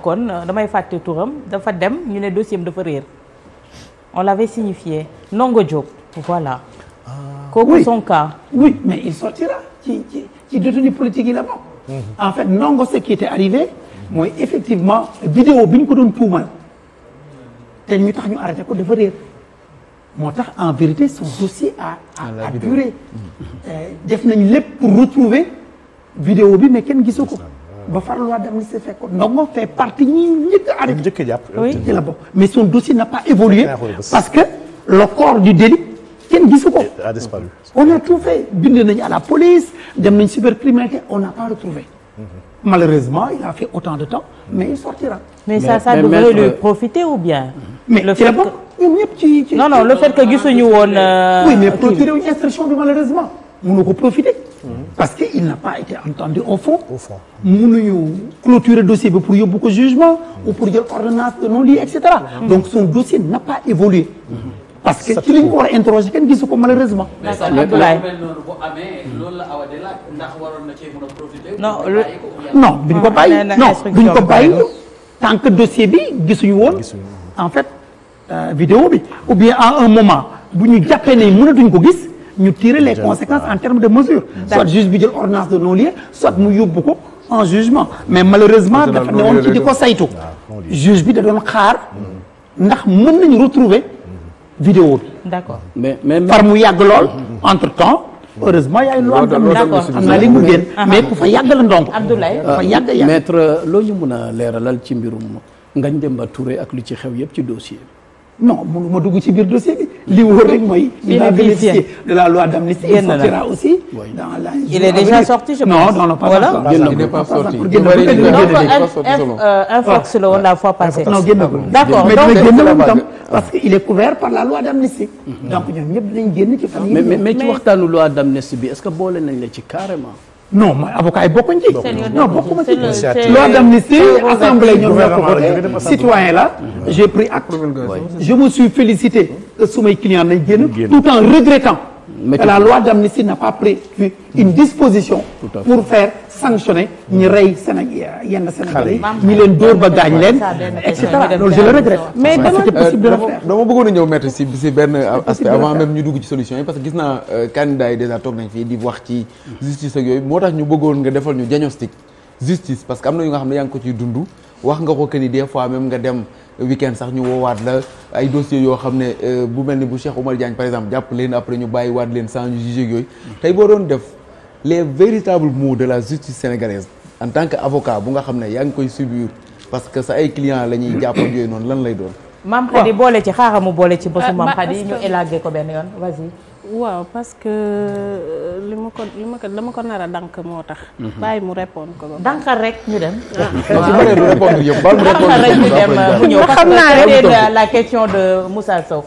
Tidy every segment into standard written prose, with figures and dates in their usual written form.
bokkoon damay fàtte turam dafa dem ñu ne dossier am dafa réer on l'avait signifié Ndongo Diop voilà. kooku son cas. oui mais il sortira ci détenu politique yi la bokk. en fait Ndongo ce qui était arrivé mooy effectivement vidéo bi ñu ko doon tuumal te ñu tax ñu arrêté ko dafa réer moo tax en vérité son dossier a duré. def nañ lépp pour retrouver vidéo bi mais kenn gisu ko. ba far loi d'amnistie fekk ko Ndongo fait partie ñi njëkk a arrêté. njëkk a jàpp oui ci la bokk mais son dossier n'a pas évolué parce que le corps du délit kenn gisu ko. a disparu. on a tout fait bind nañu à la police dem nañ cybercriminalité on n'a pas retrouvé. Malheureusement il a fait autant de temps mais il sortira. mais ça devrait lui profiter ou bien. mais ci la bokk ñoom ñëpp ci. non le fait que gisuñu woon. oui mais procureur wu instruction bi malheureusement mënu ko profiter. parce que il n'a pas été entendu au fond. mënuñu clôturer dossier bi pour yóbbu ko jugement. ou pour jël ordonnance de non-lieu et cetera. donc son dossier n'a pas évolué. parce que ci li ñu ko war a interroger kenn gisu ko malheureusement. Abdoulaye non duñ ko bàyyi non duñ ko bàyyi tant que dossier bi gisuñu woon en fait vidéo bi ou bien à un moment bu ñu jàppee ne mënatuñ ko gis ñu tirer les conséquences en termes de mesures soit juge bi jël ordonnance de non-lieu soit mu yóbbu ko en jugement mais malheureusement dafa ne woon ci di ko saytu juge bi da doon xaar ndax mën nañu retrouver vidéo bi. d'accord mais far mu yàgg lool entre temps heureusement y a une loi d'accord xam naa li mu génn mais ku fa yàgg la Ndongo. Abdoulaye fa yàgg maître loo ñu mën a leeralal ci mbirum Ngagne Demba Touré ak lu ci xew yëpp ci dossier bi. non mënu ma dugg ci biir dossier bi li wóor rek mooy. il va bénéficier de la loi d'amnistie. il sortira aussi. dans la il est déjà sorti je pense. non pas voilà. il n'est pas sorti. Infox la woon la fois passée. non génnagul. d'accord mais dina donc génn tam parce que il est couvert par la loi d'amnistie. donc ñoom ñëpp dinañ génn ci fan yii. mais ci waxtaanu loi d'amnistie bi est-ce que boole nañ la ci carrément. non mooy avocat yi bokkuñ ci. non bokkuma ci. c'est loi d'amnistie assemblée ñoom ñoo ko voté citoyen là j'ai pris acte. je me suis félicité que sumay clients nañ génn tout en regrettant que la loi d'amnistie n'a pas pris une disposition pour faire sanctionner ñi rey yenn Sénégalais ñi leen dóor ba gaañ leen et cetera loolu je le regrette. mais c'était possible de le faire. dama bëggoon a ñëw mettre si benn aspect avant même ñu dugg ci solution yi parce que gis naa candidat yi déjà toog nañ fii di wax ci justice ak yooyu moo tax ñu bëggoon nga defal ñu diagnostic justice parce que am na yu nga xam ne yaa ngi ko ciy dund wax nga ko que ni des fois même nga dem week-end sax ñu woowaat la ay dossiers yoo xam ne bu mel ni bu Cheikh Oumar Diagne par exemple jàpp leen après ñu bàyyi waat leen sans ñu juger yooyu tey boo doon def les véritables maux de la justice sénégalaise en tant que avocat bu nga xam ne yaa ngi koy subir parce que sa ay clients la ñuy jàpp ak yooyu noonu lan lay doon. Mame Khady boole ci xaaral mu boole ci bésu Mame Khady ñu élagué ko benn yoon vas-y. waaw parce que dama ko nar a dank moo tax. bàyyi mu répondre ko ba. dankal rek ñu dem. waaw su paree du répondre yëpp baal mu dankal rek ñu dem mu ñëw parce xam naa que c'était la question de Moussa Sow.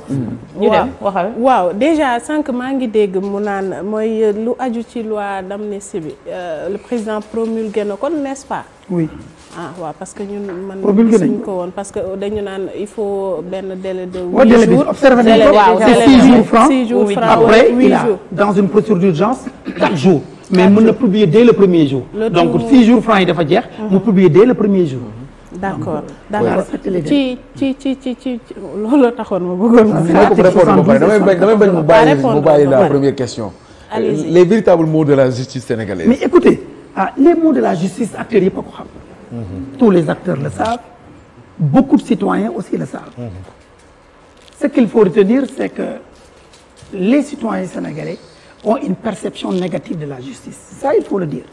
ñu dem waxal. waaw déjà sànq maa ngi dégg mu naan mooy lu aju ci loi d'amnistie bi le président promulgué na ko n'est-ce pas. oui. ah waaw parce que ñun man promulgué gisuñ ko woon parce que dañu naan il faut benn délai de 8 délai bi jours. observé nañ ko c'est 6 jours francs après il a dans une procédure d'urgence 4 jours mais mën na publier dès le premier jour donc 6 jours francs yi dafa jeex mu publier dès le premier jour d'accord ci loolu taxoon ma bëggoon damay bañ mu bàyyi la première question les véritables maux de la justice sénégalaise. mais écoutez les maux de la justice acteurs yëpp a ko xam tous les acteurs le savent beaucoup de citoyens aussi le savent ce qu'il faut retenir c'est que les citoyens sénégalais ont une perception négative de la justice ça il faut le dire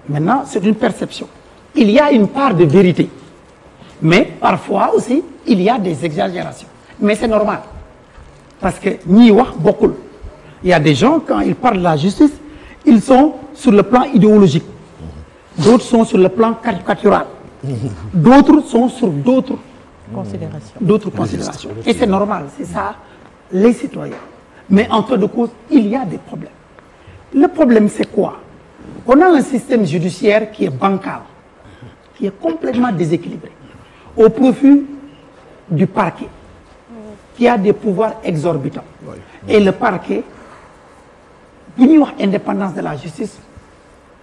maintenant c'est une perception il y a une part de vérité mais parfois aussi il y a des exagérations mais c'est normal parce que ñiy wax bokkul il y a des gens quand ils parlent de la justice ils sont sur le plan idéologique d'autres sont sur le plan caricatural d'autres sont sur d'autres considérations et c'est normal c'est ça les citoyens mais en fin de cause il y a des problèmes le problème c'est quoi on a un système judiciaire qui est bancal qui est complètement déséquilibré au profit du parquet qui a des pouvoirs exorbitants et le parquet bu ñuy wax indépendance de la justice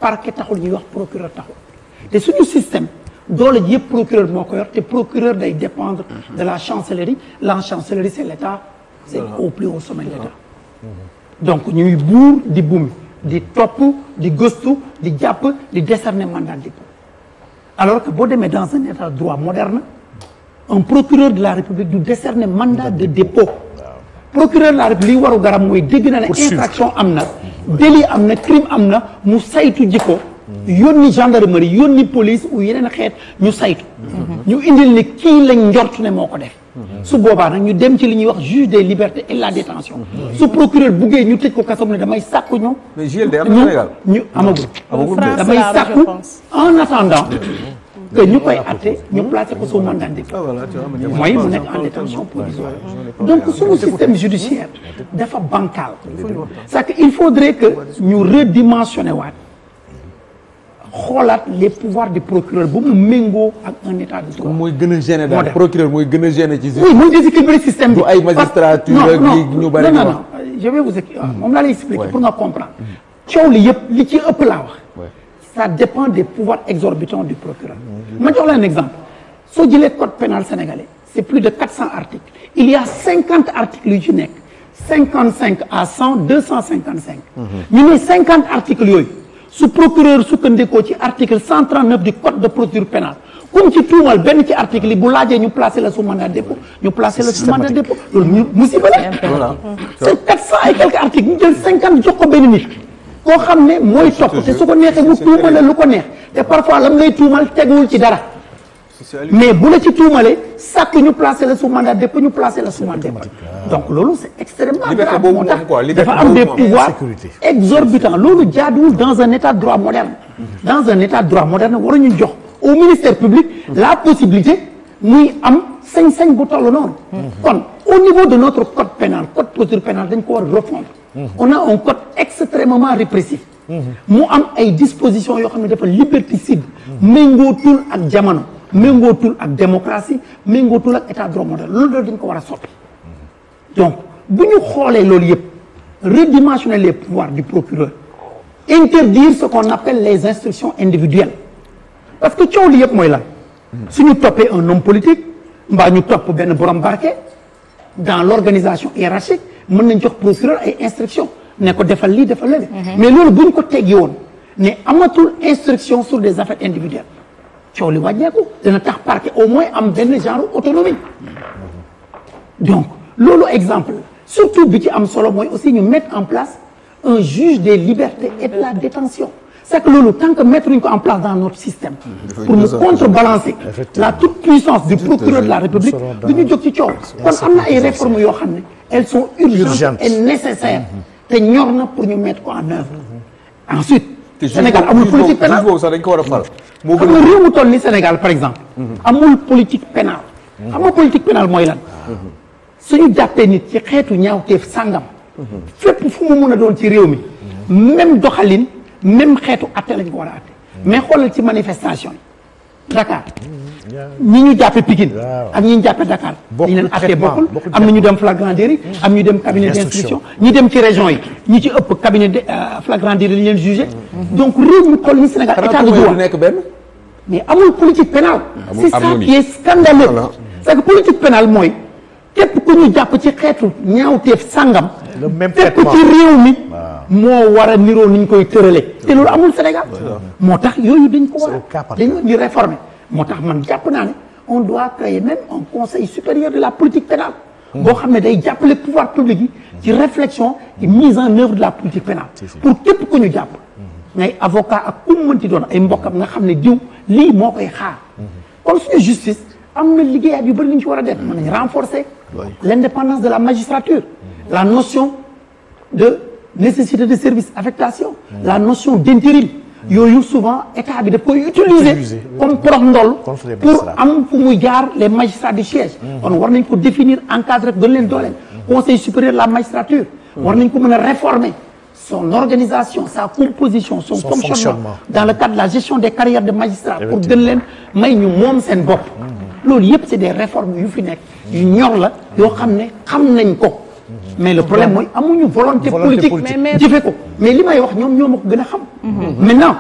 parquet taxul ñuy wax procureur taxul te suñu système doole ji yëpp procureur moo ko yor te procureur day dépendre de la chancellerie c'est l'État c'est au plus haut sommet de l'État donc ñuy buur di bumi di topp di gëstu di jàpp di décerner mandat de dépôt alors que boo demee dans un état de droit moderne un procureur de la République du décerner mandat de dépôt procureur de la République li waru garam mooy dégg na ne infraction am na délit am na crime am na mu saytu jikko yónni gendarmerie yónni police ou yeneen xeet ñu saytu ñu indil ne kii lañ njort ne moo ko def su boobaa nag ñu dem ci li ñuy wax juge des libertés et la détention su procureur buggee ñu tëj ko kaso ne damay sàkku ñu mais JLD am na Sénégal ñu amagul damay sàkku en attendant que ñu koy atte ñu placé ko sous mandat de dépôt mooy mu nekk en détention provisoire donc suñu système judiciaire dafa bancal c'est que il faudrait que ñu redimensionner waat xoolaat les pouvoirs du procureur ba mu méngoo ak un état de droit. mooy gën a gêné daal procureur mooy gën a gêné ci. oui mooy déséquilibrer système bi. du ay magistrature ak ñu bari non je vais vous expliquer moom laa lay expliquer pour nga comprendre. coow li yëpp li ci ëpp laa wax. ça dépend des pouvoirs exorbitants du procureur. ma jox la un exemple soo jëlee code pénal sénégalais c'est plus de 400 articles il y a 50 articles yu ci nekk 55 à 100 255. ñu ne 50 articles yooyu. su procureur sukkandikoo ci article 139 du code de procédure pénale comme ci tuumal benn ci article yi bu laajee ñu placé la sous mandat de dépôt ñu placé la sous mandat de dépôt loolu ñu musiba la c'est 400 et quelques articles ñu jël 50 jox ko benn nit koo xam ne mooy topp te su ko neexee mu tuumale lu ko neex te parfois lam ngay tuumal teguwul ci dara mais bu la ci tuumalee sàkk ñu placé la sous mandat de dépôt ñu placé la sous mandat de dépôt donc loolu c'est extrêmement grave moo tax dafa am des pouvoirs exorbitants loolu jaaduwul dans un état de droit moderne dans un état de droit moderne waruñu jox au ministère public la possibilité muy am sañ-sañ bu toll noonu kon au niveau de notre code pénal code procédure pénale dañ ko war a refondre on a un code extrêmement répressif mu am ay dispositions yoo xam ne dafa liberticide méngootul ak jamono méngootul ak démocratie méngootul ak état de droit moderne loolu dañ ko war a soppi donc bu ñu xoolee loolu yëpp redimensionner les pouvoirs du procureur interdire ce qu'on appelle les instructions individuelles parce que coow li yëpp mooy lan suñu toppee un homme politique mbaa ñu topp benn borom barke dans l'organisation hiérarchique mën nañ jox procureur ay instructions ne ko defal lii defal lële mais loolu bu ñu ko teggi woon ne amatul instruction sur des affaires individuelles coow li wàññeeku dana tax parquet au moins am benn genre autonomie donc loolu exemple surtout bi ci am solo mooy aussi ñu mettre en place un juge des libertés et de la détention c'est que loolu tant que mettre ñu ko en place dans notre système pour mu contrebalancer la toute puissance du procureur de la République du ñu jóg ci coow kon am na ay réformes yoo xam ne elles sont urgentes et nécessaires te ñor na pour ñu mettre ko en œuvre ensuite Sénégal amul politique pénale sax dañ ko war a fal xam nga réew mu toll ni Sénégal par exemple amul politique pénale xam nga politique pénale mooy lan suñu jàppee nit ci xeetu ñaawteef sàngam fépp fu mu mën a doon ci réew mi même doxalin même xeetu atte lañ ko war a atte mais xoolal ci manifestation yi Dakar ñi ñu jàppe Pikine ak ñi ñu jàppe Dakar ñi leen atte bokkul am na ñu dem flagrant délit am ñu dem cabinet d'instruction ñi dem ci région yi ñi ci ëpp cabinet de flagrant délit lañ leen jugé donc réew mu toll ni Sénégal état de droit nekk benn mais amul politique pénale c'est ça qui est scandaleux c'est que politique pénale mooy képp ku ñu jàpp ci xeetu ñaawteef sàngam képp ci réew mi moo war a niroo ni ñu koy tërale te loolu amul Sénégal moo tax yooyu dañ ko war a dañ di réformer moo tax man jàpp naa ne on doit créer même un conseil supérieur de la politique pénale boo xam ne day jàppale pouvoir public yi ci réflexion et mise en œuvre de la politique pénale pour képp ku ñu jàpp ngay avocat ak ku mu mënti doon ay mbokkam nga xam ne diw lii moo koy xaar kon suñu justice am na liggéeyaat yu bëri li ñu ci war a def mën nañu renforcer l'indépendance de la magistrature la notion de nécessité de service affectation la notion d'intérim yooyu souvent état bi daf koy utiliser comme prox ndol pour am fu muy jaar les magistrats du siège kon war nañ ko définir encadrer gën leen dooleel conseil supérieur de la magistrature war nañ ko mën a réformer son organisation sa composition son fonctionnement dans le cadre de la gestion des carrières de magistrats pour gën leen may ñu moom seen bopp loolu yëpp c'est des réformes yu fi nekk yu ñor la yoo xam ne xam nañ ko mais le problème mooy amuñu volonté politique jëfe ko mais li may wax ñoom ñoo ma ko gën a xam maintenant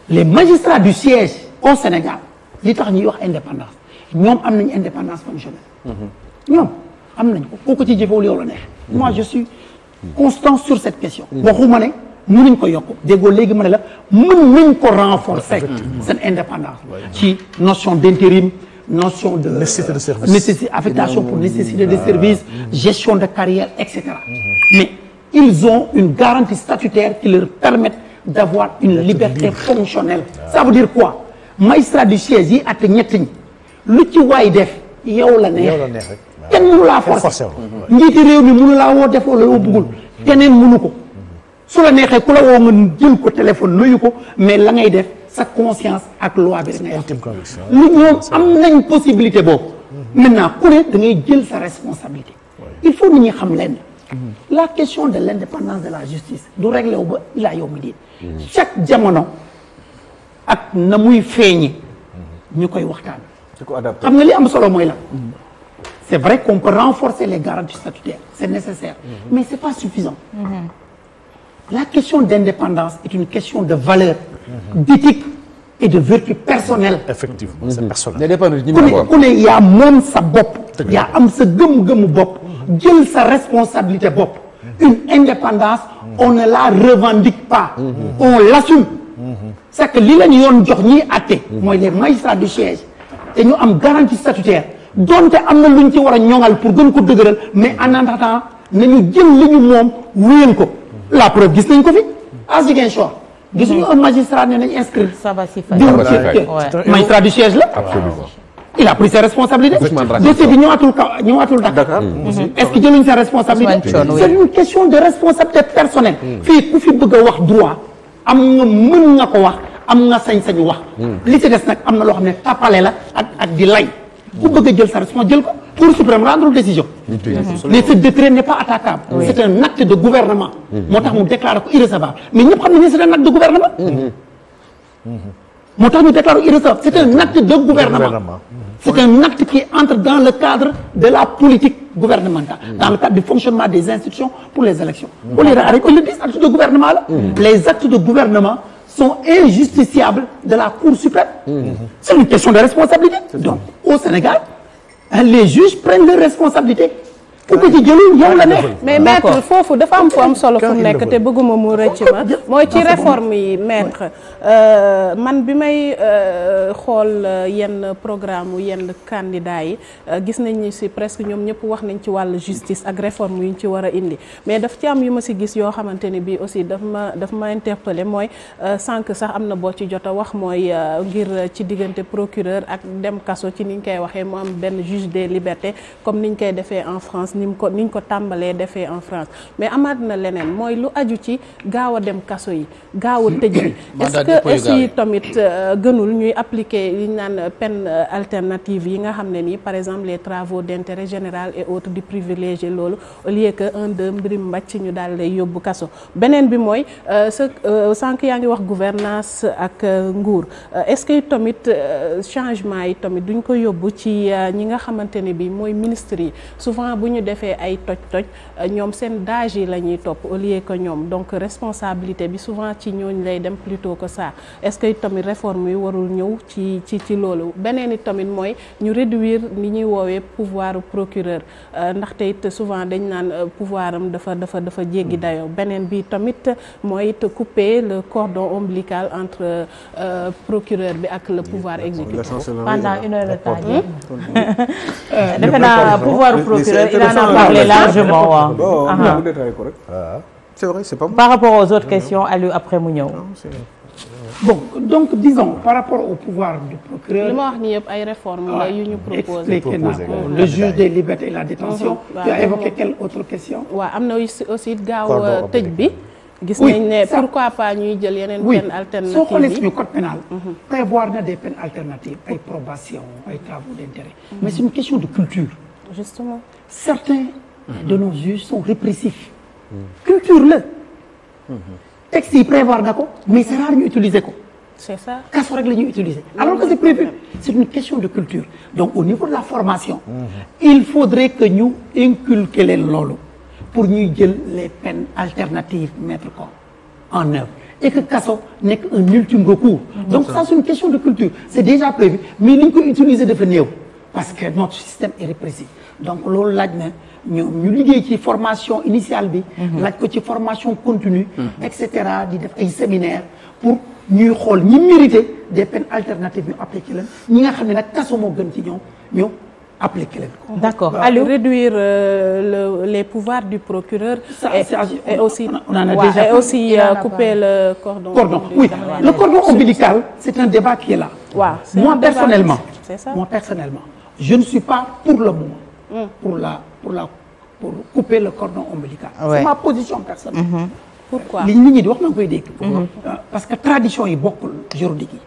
les magistrats du siège au Sénégal li tax ñuy wax indépendance ñoom am nañ indépendance fonctionnelle. ñoom am nañ ko kooku ci jëfewul yow la neex. moi je suis constant sur cette question. waxuma ne mënuñ ko yokk déggoo léegi ma ne la mën nañ ko renforcer. seen indépendance. ci notion d'intérim. notion de nécessité de service, nécessité affectation pour nécessité de service, gestion de carrière, etc. Mais ils ont une garantie statutaire qui leur permet d'avoir une liberté fonctionnelle. Ça veut dire quoi? Magistrat du siège yi at ñett ñi lu ci waay def yow la neex kenn mënu laa forcer njiiti réew mi mënu laa woo defoo la loo bëggul keneen mënu ko su la neexee ku la woo nga jël ko téléphone nuyu ko mais la ngay def sa conscience ak loi bi rek ngay wax lu ñoom am nañ possibilité boobu maintenant ku ne da ngay jël sa responsabilité il faut nit ñi xam leen la question de l'indépendance de la justice du réglé wu ba ilaa yow mi diin chaque jamono ak na muy feeñi ñu koy waxtaan xam nga li am solo mooy la c'est vrai qu'on peut renforcer les garanties statutaires c'est nécessaire mais c'est pas suffisant la question d'indépendance est une question de valeur d'éthique et de vertu personnelle. Effectivement, c'est personnel. ku ne yaa moom sa bopp. yaa am sa gëm-gëmu bopp. jël sa responsabilité bopp. une indépendance on ne la revendique pas. on l'assume. c'est que li la ñu yoon jox ñiy àtte. mooy les magistrats du siège. te ñu am garantie statutaire. donte am na lu ñu ci war a ñoŋal pour gën ko dëgëral mais en attendant nañu jël li ñu moom wéyal ko. la preuve gis nañ ko fi à Ziguinchor. gisuñu un magistrat ne nañ inscrire. ça va si magistrat du siège la. absolument. il a pris ses responsabilités. dossier bi ñëwaatul Dakar. est-ce que jëluñ ses responsabilités. c'est une question de responsabilité personnelle. fii ku fi bëgg a wax droit am nga mën nga ko wax am nga sañ-sañu wax. li ci des nag am na loo xam ne tapale la ak di lay. ku bëgg a jël sa responsabilité jël ko. Cour suprême rendre décision. mais ce décret n'est pas attaquable. c'est un acte de gouvernement. moo tax mu déclaré ko irrecevable mais ñëpp xam nañu ne c'est un acte de gouvernement. moo tax ñu déclaré ko irrecevable c'est un acte de gouvernement. c'est un acte qui entre dans le cadre de la politique gouvernementale. dans le cadre du fonctionnement des institutions pour les élections. on les arrête on le dit acte de gouvernement la. les actes de gouvernement sont injusticiables de la Cour suprême. c'est une question de responsabilité. donc au Sénégal. les juges prennent leurs responsabilités. ku ko ci jëlul yow la nekk. mais maître foofu dafa am fu am solo fu mu nekk te bëgguma mu rëcc ma mooy ci réforme yi maître man bi may xool yenn programme yenn candidats yi gis nañ ni si presque ñoom ñëpp wax nañ ci wàllu justice ak réforme yu ñu ci war a indi mais daf ci am yu ma si gis yoo xamante ni bii aussi daf ma interpellé mooy sànq sax am na boo ci jot a wax mooy ngir ci diggante procureur ak dem kaso ci ni ñu koy waxee mu am benn juge des libertés comme ni ñu koy defee en France niñ ko tàmbalee defee en France mais amaat na leneen mooy lu aju ci gaaw a dem kaso yi gaaw a tëj bi est-ce que tamit gënul ñuy appliquer li ñu naan peine alternative yi nga xam ne nii par exemple les travaux d'intérêt général et autres di privilégier loolu au lieu que mbirim mbàcc ñu daal lay yóbbu kaso beneen bi mooy sànq yaa ngi wax gouvernance ak nguur est-ce que tamit changement yi tamit duñ ko yóbbu ci ñi nga xamante ne bi mooy ministres yi souvent bu ñu defee ay toj-toj ñoom seen dage yi la ñuy topp au lieu que ñoom donc responsabilité bi souvent ci ñooñ lay dem plutôt que ça est-ce que tamit réforme yi warul ñëw ci loolu beneen it tamit mooy ñu réduire ni ñuy woowee pouvoir procureur ndaxte it souvent dañ naan pouvoir am dafa jéggi dayoo beneen bi tamit mooy it couper le cordon ombilical entre procureur bi ak le pouvoir exécutif pendant une heure de temps defe naa pouvoir procureur il en a parlé largement waaw. c'est vrai c'est pas mal. par rapport aux autres questions Aliou après mu ñëw. bon donc disons par rapport au pouvoir du procureur. li ma wax nii yëpp ay réformes la yu ñu proposé. expliqué naa ko le juge des libertés et la détention. tu as évoqué quelle autre question. waaw am na aussi gaaw tëj bi. gis nañ ne pourquoi pas ñuy jël yeneen peine alternative soo xoolee suñu code pénal prévoir na des peines alternatives ay probation ay travaux d'intérêt mais c'est une question de culture justement certains de nos juges sont répressifs culture la texte yi prévoir na ko mais c'est rare ñu utiliser ko c'est ça kaso rek la ñuy utiliser alors que c'est prévu c'est une question de culture donc au niveau de la formation il faudrait que ñu inculquer leen loolu pour ñuy jël les peines alternatives mettre ko en œuvre et que kaso nekk un ultime recours. Donc ça c'est une question de culture c'est déjà prévu mais ni ñu ko utiliser dafa néew parce que notre système est répressif donc loolu laaj na ñoom ñu liggéey ci formation initiale bi. laaj ko ci formation continue. et cetera di def ay séminaires pour ñuy xool ñi mérité des peines alternatives ñu appliqué leen ñi nga xam ne nag kaso moo gën ci ñoom ñu appliqué leen ko. D'accord. Aliou réduire les pouvoirs du procureur. Et aussi on en a déjà et aussi couper le cordon. Oui, le cordon ombilical c'est un débat qui est là. Waaw, moi personnellement. C'est ça. Moi personnellement, je ne suis pas pour le moment. Pour couper le cordon ombilical. Ouais. C'est ma position personnelle. Pourquoi? li nit ñi di wax na nga koy dégg. Parce que tradition yi bokkul juridique yi.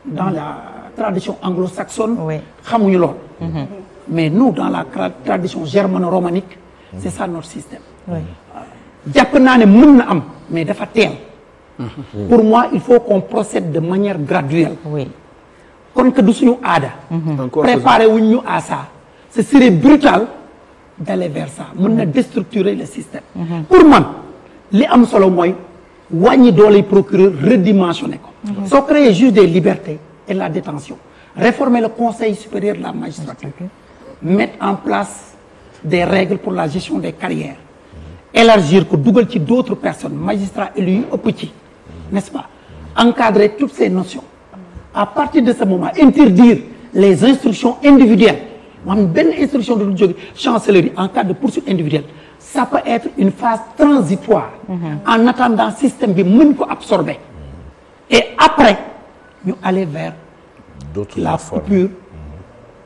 Dans la tradition anglo-saxonne. xamuñu lool. Mais nous dans la tradition germano-romanique. c'est ça notre système. jàpp naa ne mën na am mais dafa teel. pour moi il faut qu'on procède de manière graduelle. kon que du suñu aada. préparer wuñ ñu à ça. ce serait brutal d'aller vers ça mën na déstructurer le système. pour man li am solo mooy wàññi dooley procureur redimensionner ko. soo créer juge des libertés et la détention réformer le conseil supérieur de la magistrature mettre en place des règles pour la gestion des carrières élargir ko dugal ci d'autres personnes magistrats élus yu ëpp ci n'est-ce pas encadrer toutes ces notions à partir de ce moment interdire les instructions individuelles maanaam benn instruction du jóge chancellerie en cas de poursuite individuelle ça peut être une phase transitoire en attendant système bi mën ko absorber et après ñu aller vers la coupure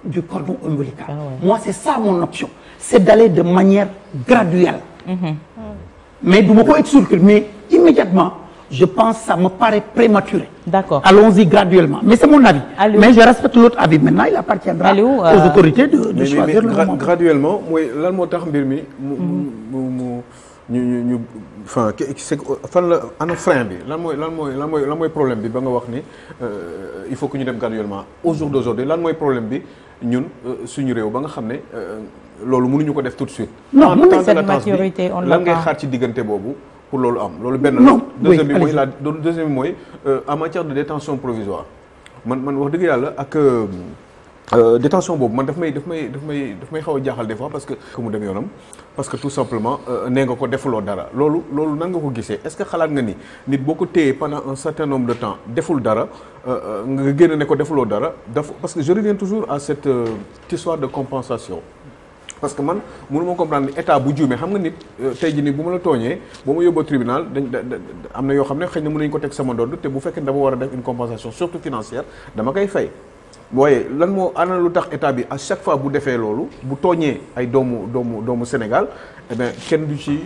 du cordon ombilical. Moi c'est ça mon option c'est d'aller de manière graduelle mais du ma ko exclure mais immédiatement je pense ça me paraît prématuré. D'accord. Allons-y graduellement mais c'est mon avis. Aliou. Mais je respecte l'autre avis maintenant il appartiendra aux autorités de choisir le moment. Graduellement mooy lan moo tax mbir mi ñu enfin c'est fan la ana frein bi lan mooy problème bi ba nga wax ni il faut que ñu dem graduellement au jour d'aujourd'hui lan mooy problème bi ñun suñu réew ba nga xam ne loolu mënuñu ko def tout de suite. non mën na cette maturité on l'a lan ngay xaar ci diggante boobu pour loolu am loolu benn la. deuxième bi mooy deuxième bi mooy en matière de détention provisoire man wax dëgg yàlla ak détention boobu man daf may xaw a jaaxal des fois parce que mu dem yoonam parce que tout simplement nee nga ko defuloo dara loolu nan nga ko gisee est-ce que xalaat nga ni nit boo ko téyee pendant un certain nombre de temps deful dara nga génn ne ko defuloo dara parce que je reviens toujours à cette histoire de compensation parce que man mënu ma comprendre ni état bu juumee xam nga nit tey jii nii bu ma la tooñee boo ma yóbboo tribunal am na yoo xam ne xëy na mën nañu ko teg sama ndodd te bu fekkee dama war a def une compensation surtout financière dama koy fay waaye lan moo ana lu tax état bi à chaque fois bu defee loolu bu tooñee ay doomu Sénégal eh bien kenn du ci